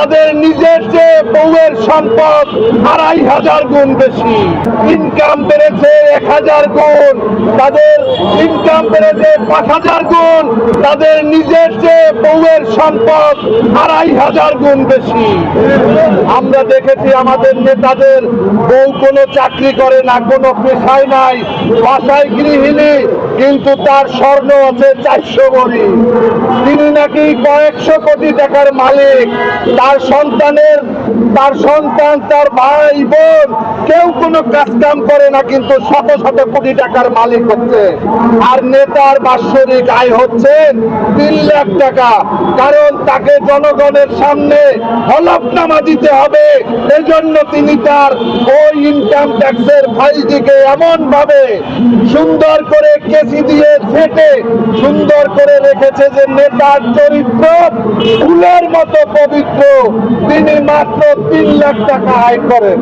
তাদের নিজের চেয়ে বউয়ের সম্পদ ২৫০০ গুণ বেশি। ইনকাম বেড়েছে ১০০০ গুণ, তাদের ইনকাম বেড়েছে ৫০০০ গুণ, তাদের নিজের চেয়ে বউয়ের সম্পদ ২৫০০ গুণ বেশি। আমরা দেখেছি আমাদের নেতাদের বউ কোনো চাকরি করে না, কোনো পেশায় নাই, বাসায় গৃহিণী, কিন্তু তার স্বর্ণ আছে ৪০০ ভরি। তিনি নাকি কয়েকশো কোটি টাকার মালিক। তার সন্তান, তার ভাই বোন কেউ কোনো কাজ কাম করে না, কিন্তু শত শত কোটি টাকার মালিক হচ্ছে। আর নেতার বাৎসরিক আয় হচ্ছে ৩ লাখ টাকা, কারণ তাকে জনগণের সামনে হলফনামা দিতে হবে। এজন্য তিনি তার ওই ইনকাম ট্যাক্সের ফাইলটিকে এমন ভাবে সুন্দর করে কেসি দিয়ে ছেটে সুন্দর করে রেখেছে যে নেতার চরিত্র ফুলের মতো পবিত্র। তিনি মাত্র ৩ লাখ টাকা আয় করেন।